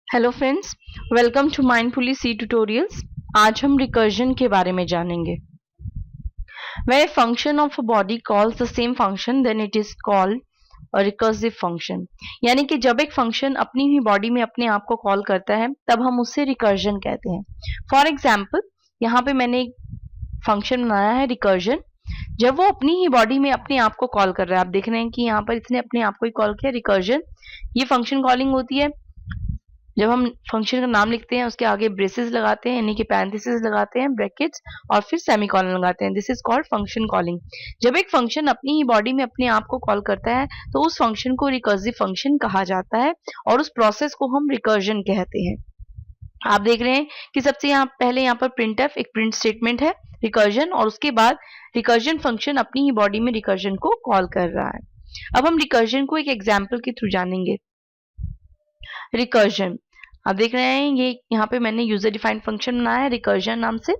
Hello friends, welcome to mindfully C tutorials. आज हम recursion के बारे में जानेंगे। When a function of a body calls the same function, then it is called a recursive function। यानी कि जब एक फंक्शन अपनी ही बॉडी में अपने आप को कॉल करता है तब हम उससे रिकर्जन कहते हैं। फॉर एग्जाम्पल, यहाँ पे मैंने एक फंक्शन बनाया है रिकर्जन। जब वो अपनी ही बॉडी में अपने आप को कॉल कर रहा है, आप देख रहे हैं कि यहाँ पर इसने अपने आप को ही कॉल किया रिकर्जन। ये फंक्शन कॉलिंग होती है जब हम फंक्शन का नाम लिखते हैं, उसके आगे ब्रेसेस लगाते हैं यानी कि पैरेंथेसिस लगाते हैं, ब्रैकेट्स, और फिर सेमीकोलन लगाते हैं। This is called function calling. जब एक फंक्शन अपनी ही बॉडी में अपने आप को कॉल करता है तो उस फंक्शन को रिकर्सिव फंक्शन कहा जाता है और उस प्रोसेस को हम रिकर्जन कहते हैं। आप देख रहे हैं कि सबसे पहले यहाँ पर प्रिंटफ एक प्रिंट स्टेटमेंट है रिकर्जन, और उसके बाद रिकर्जन फंक्शन अपनी ही बॉडी में रिकर्जन को कॉल कर रहा है। अब हम रिकर्जन को एक एग्जाम्पल के थ्रू जानेंगे। रिकर्जन, आप देख रहे हैं ये यहाँ पे मैंने यूजर डिफाइंड फंक्शन बनाया है रिकर्जन नाम से।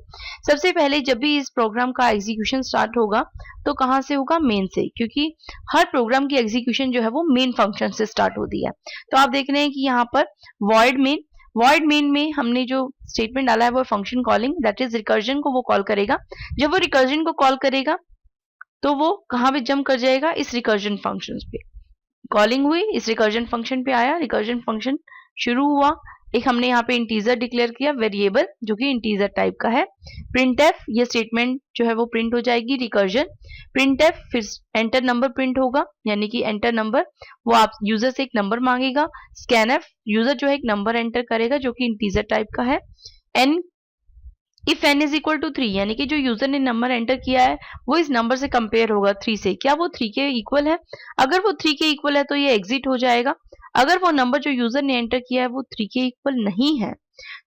सबसे पहले जब भी इस प्रोग्राम का एग्जीक्यूशन स्टार्ट होगा तो कहाँ से होगा? मेन से, क्योंकि हर प्रोग्राम की एग्जीक्यूशन जो है वो मेन फंक्शन से स्टार्ट होती है। तो आप देख रहे हैं कि यहाँ पर वॉइड मेन में हमने जो स्टेटमेंट डाला है वो function calling, that is recursion को वो कॉल करेगा। जब वो रिकर्जन को कॉल करेगा तो वो कहाँ पे जंप कर जाएगा? इस रिकर्जन फंक्शन पे। कॉलिंग हुई, इस रिकर्जन फंक्शन पे आया, रिकर्जन फंक्शन शुरू हुआ। एक हमने यहाँ पे इंटीजर डिक्लेयर किया, वेरिएबल, जो कि इंटीजर टाइप का है। प्रिंटफ, ये स्टेटमेंट जो है वो प्रिंट हो जाएगी रिकर्जन। प्रिंटफ, फिर एंटर नंबर प्रिंट होगा, यानी कि एंटर नंबर, वो आप यूजर से एक नंबर मांगेगा। स्कैनफ, यूजर जो है एक नंबर एंटर करेगा जो कि इंटीजर टाइप का है। N, if n is equal to 3, यानी कि जो यूजर ने नंबर एंटर किया है वो इस नंबर से कंपेयर होगा 3 से, क्या वो 3 के इक्वल है? अगर वो 3 के इक्वल है तो ये एग्जिट हो जाएगा। अगर वो नंबर जो यूजर ने एंटर किया है वो 3 के इक्वल नहीं है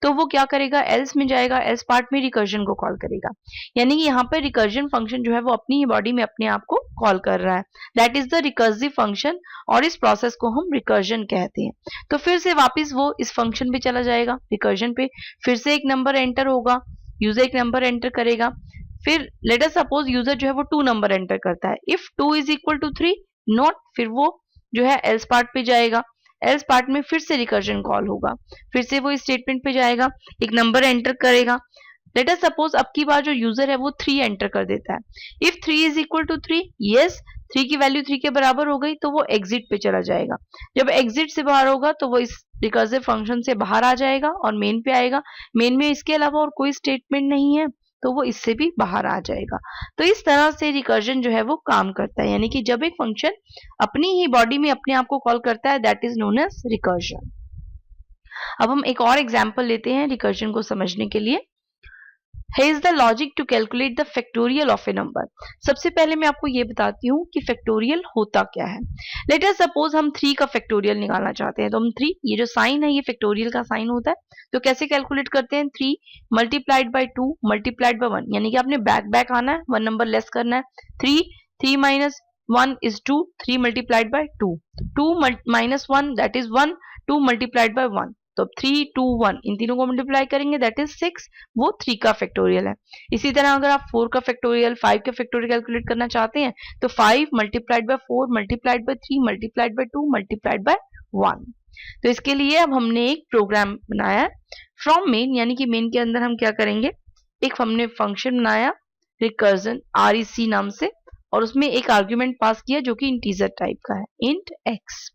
तो वो क्या करेगा? एल्स में जाएगा, एल्स पार्ट में रिकर्जन को कॉल करेगा। यानी कि यहाँ पर रिकर्जन फंक्शन जो है वो अपनी ही बॉडी में अपने आप को कॉल कर रहा है, that is the recursive function, और इस प्रोसेस को हम रिकर्जन कहते हैं। तो फिर से वापिस वो इस फंक्शन पे चला जाएगा, रिकर्जन पे, फिर से एक नंबर एंटर होगा, यूजर एक नंबर एंटर करेगा। फिर लेट अस सपोज यूजर जो है वो 2 नंबर एंटर करता है। If 2 is equal to 3 not, फिर वो जो है एल्स पार्ट पे जाएगा, एल्स पार्ट में फिर से रिकर्जन कॉल होगा, फिर से वो इस स्टेटमेंट पे जाएगा, एक नंबर एंटर करेगा। लेट अस सपोज अब की बार जो यूजर है वो 3 एंटर कर देता है। If 3 is equal to 3, yes, 3 की वैल्यू 3 के बराबर हो गई तो वो एग्जिट पे चला जाएगा। जब एग्जिट से बाहर होगा तो वो इस रिकर्सिव फंक्शन से बाहर आ जाएगा और मेन पे आएगा। मेन में इसके अलावा और कोई स्टेटमेंट नहीं है तो वो इससे भी बाहर आ जाएगा। तो इस तरह से रिकर्जन जो है वो काम करता है, यानी कि जब एक फंक्शन अपनी ही बॉडी में अपने आप को कॉल करता है, that is known as recursion. अब हम एक और एग्जांपल लेते हैं रिकर्जन को समझने के लिए। Here is the logic to calculate the factorial of a number। सबसे पहले मैं आपको ये बताती हूँ कि फैक्टोरियल होता क्या है। लेट अस सपोज हम 3 का फैक्टोरियल निकालना चाहते हैं, तो हम 3, ये जो साइन है ये फैक्टोरियल का साइन होता है। तो कैसे कैलकुलेट करते हैं? 3 मल्टीप्लाइड बाई 2 मल्टीप्लाइड बाई 1, यानी कि आपने बैक बैक आना है, 1 नंबर लेस करना है। 3 minus 1 is 2, 3 multiplied by 2, 2 minus 1 that is 1, 2 multiplied by 1, तो 3 2 1, इन तीनों को मल्टीप्लाई करेंगे दैट इज 6, वो 3 का फैक्टोरियल है। इसी तरह अगर आप 4 का फैक्टोरियल, 5 का फैक्टोरियल कैलकुलेट करना चाहते हैं तो 5 multiplied by 4 multiplied by 3 multiplied by 2 multiplied bye 1। तो इसके लिए अब हमने एक प्रोग्राम बनाया फ्रॉम मेन, यानी कि मेन के अंदर हम क्या करेंगे, एक हमने फंक्शन बनाया रिकर्जन REC नाम से, और उसमें एक आर्ग्यूमेंट पास किया जो कि इंटीजर टाइप का है, इंट x।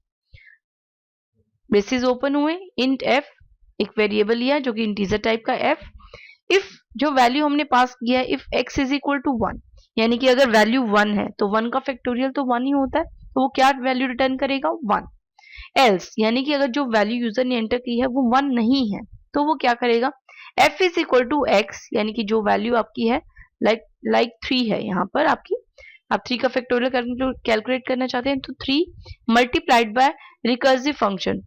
ब्रेसेस ओपन हुए, इंट f, एक वेरिएबल लिया जो कि इंटीजर टाइप का f। इफ जो वैल्यू हमने पास किया है, if x is equal to 1, यानी कि अगर वैल्यू 1 है तो 1 का फैक्टोरियल तो 1 ही होता है, तो वो क्या वैल्यू रिटर्न करेगा? 1। एल्स, यानी कि अगर जो वैल्यू यूजर ने एंटर की है वो 1 नहीं है तो वो क्या करेगा? f is equal to x, यानी कि जो वैल्यू आपकी है लाइक 3 है यहाँ पर आपकी, आप 3 का फैक्टोरियल कैलकुलेट करना चाहते हैं तो 3 मल्टीप्लाइड बाय रिकर्सिव फंक्शन,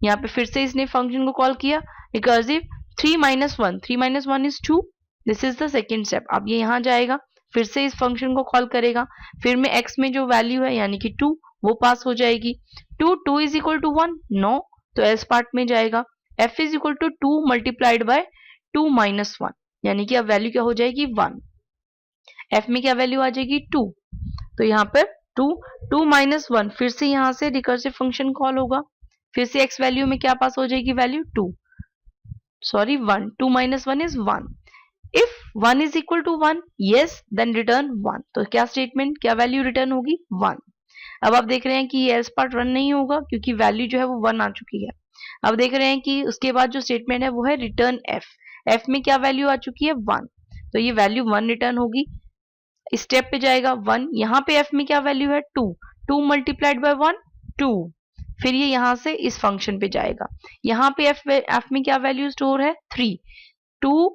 यहाँ पे फिर से इसने फंक्शन को कॉल किया recursive. 3 minus 1, 3 minus 1 is 2, this is the second step. अब ये यहाँ जाएगा, फिर से इस फंक्शन को कॉल करेगा, फिर में x में जो वैल्यू है यानी कि 2 वो पास हो जाएगी। 2 इज इक्वल टू 1, नो, तो एल्स पार्ट में जाएगा। f is equal to 2 multiplied by 2 minus 1, यानी कि अब वैल्यू क्या हो जाएगी? 1। f में क्या वैल्यू आ जाएगी? 2, तो यहाँ पर 2 माइनस 1, फिर से यहाँ से रिकर्सिव फंक्शन कॉल होगा, फिर से x वैल्यू में क्या पास हो जाएगी value 2, sorry 1, 2 - 1 is 1. If 1 is equal to 1, yes, then return 1. तो क्या स्टेटमेंट, क्या वैल्यू रिटर्न होगी 1. अब आप देख रहे हैं कि ये एल्स पार्ट रन नहीं होगा क्योंकि वैल्यू जो है वो 1 आ चुकी है. अब देख रहे हैं कि उसके बाद जो स्टेटमेंट है वो है रिटर्न f. f में क्या वैल्यू आ चुकी है 1, तो ये वैल्यू 1 रिटर्न होगी. स्टेप पे जाएगा 1, यहाँ पे f में क्या वैल्यू है 2, 2 मल्टीप्लाइड बाय 1 2. फिर ये यहाँ से इस फंक्शन पे जाएगा. यहाँ पे f में क्या वैल्यू स्टोर है 3, 2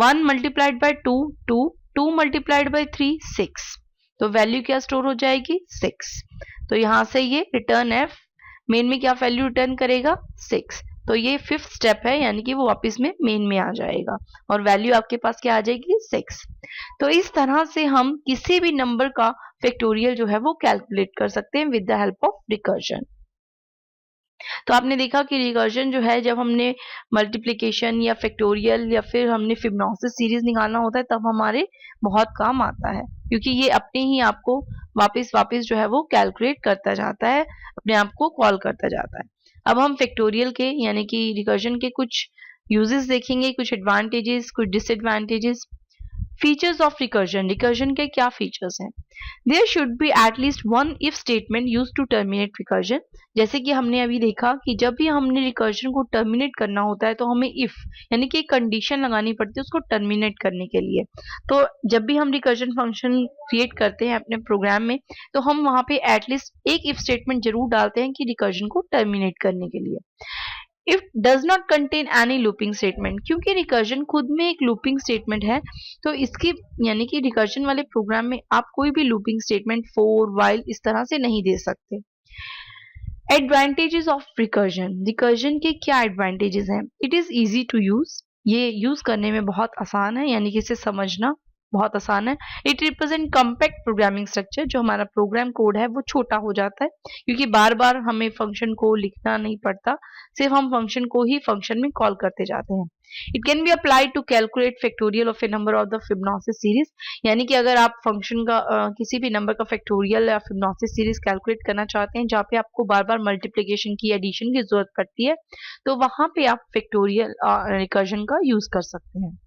1 मल्टीप्लाइड बाय 2 2, 2 मल्टीप्लाइड बाय 3 6. तो वैल्यू क्या स्टोर हो जाएगी 6. तो यहाँ से ये रिटर्न f मेन में क्या वैल्यू रिटर्न करेगा 6. तो ये 5th स्टेप है, यानी कि वो वापस में मेन में आ जाएगा और वैल्यू आपके पास क्या आ जाएगी 6. तो इस तरह से हम किसी भी नंबर का फैक्टोरियल जो है वो कैलकुलेट कर सकते हैं with the help of recursion. तो आपने देखा कि रिकर्जन जो है जब हमने मल्टीप्लिकेशन या फैक्टोरियल या फिर हमने फिबोनाची सीरीज निकालना होता है तब हमारे बहुत काम आता है, क्योंकि ये अपने ही आपको वापस जो है वो कैलकुलेट करता जाता है, अपने आप को कॉल करता जाता है. अब हम फैक्टोरियल के यानी कि रिकर्जन के कुछ यूजेस देखेंगे, कुछ एडवांटेजेस, कुछ disadvantages. Features of recursion, recursion के क्या फीचर्स हैं. There should be at least one if statement use to terminate recursion. जैसे कि हमने अभी देखा कि जब भी हमने रिकर्जन को टर्मिनेट करना होता है तो हमें इफ यानी कि एक कंडीशन लगानी पड़ती है उसको टर्मिनेट करने के लिए. तो जब भी हम रिकर्जन फंक्शन क्रिएट करते हैं अपने प्रोग्राम में तो हम वहां पे एटलीस्ट एक इफ स्टेटमेंट जरूर डालते हैं कि रिकर्जन को टर्मिनेट करने के लिए. If does not contain any looping statement, क्योंकि रिकर्जन खुद में एक लूपिंग स्टेटमेंट है तो इसकी यानी कि रिकर्जन वाले प्रोग्राम में आप कोई भी लूपिंग स्टेटमेंट फॉर व्हाइल इस तरह से नहीं दे सकते. एडवांटेजेस ऑफ रिकर्जन, रिकर्जन के क्या एडवांटेजेस हैं. It is easy to use, ये यूज करने में बहुत आसान है, यानी कि इसे समझना बहुत आसान है. It represent compact programming structure, जो हमारा प्रोग्राम कोड है वो छोटा हो जाता है क्योंकि बार बार हमें फंक्शन को लिखना नहीं पड़ता, सिर्फ हम फंक्शन को ही फंक्शन में कॉल करते जाते हैं. It can be applied to calculate factorial of a number of the Fibonacci series, यानी कि अगर आप फंक्शन का किसी भी नंबर का फैक्टोरियल या फिबोनाची सीरीज कैलकुलेट करना चाहते हैं जहाँ पे आपको बार बार मल्टीप्लिकेशन की एडिशन की जरूरत पड़ती है तो वहां पे आप फैक्टोरियल रिकर्जन का यूज कर सकते हैं.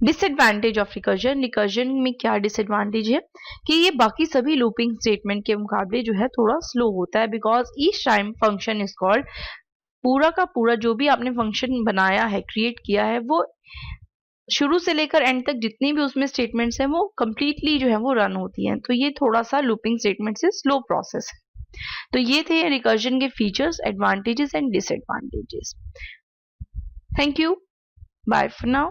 डिसएडवांटेज ऑफ रिकर्जन, रिकर्जन में क्या डिसएडवांटेज है कि ये बाकी सभी लूपिंग स्टेटमेंट के मुकाबले जो है थोड़ा स्लो होता है, because each time function is called, पूरा का पूरा जो भी आपने फंक्शन बनाया है क्रिएट किया है वो शुरू से लेकर एंड तक जितनी भी उसमें स्टेटमेंट्स हैं वो कंप्लीटली जो है वो रन होती हैं, तो ये थोड़ा सा लूपिंग स्टेटमेंट से स्लो प्रोसेस है. तो ये थे रिकर्जन के features, advantages and disadvantages. Thank you, bye for now.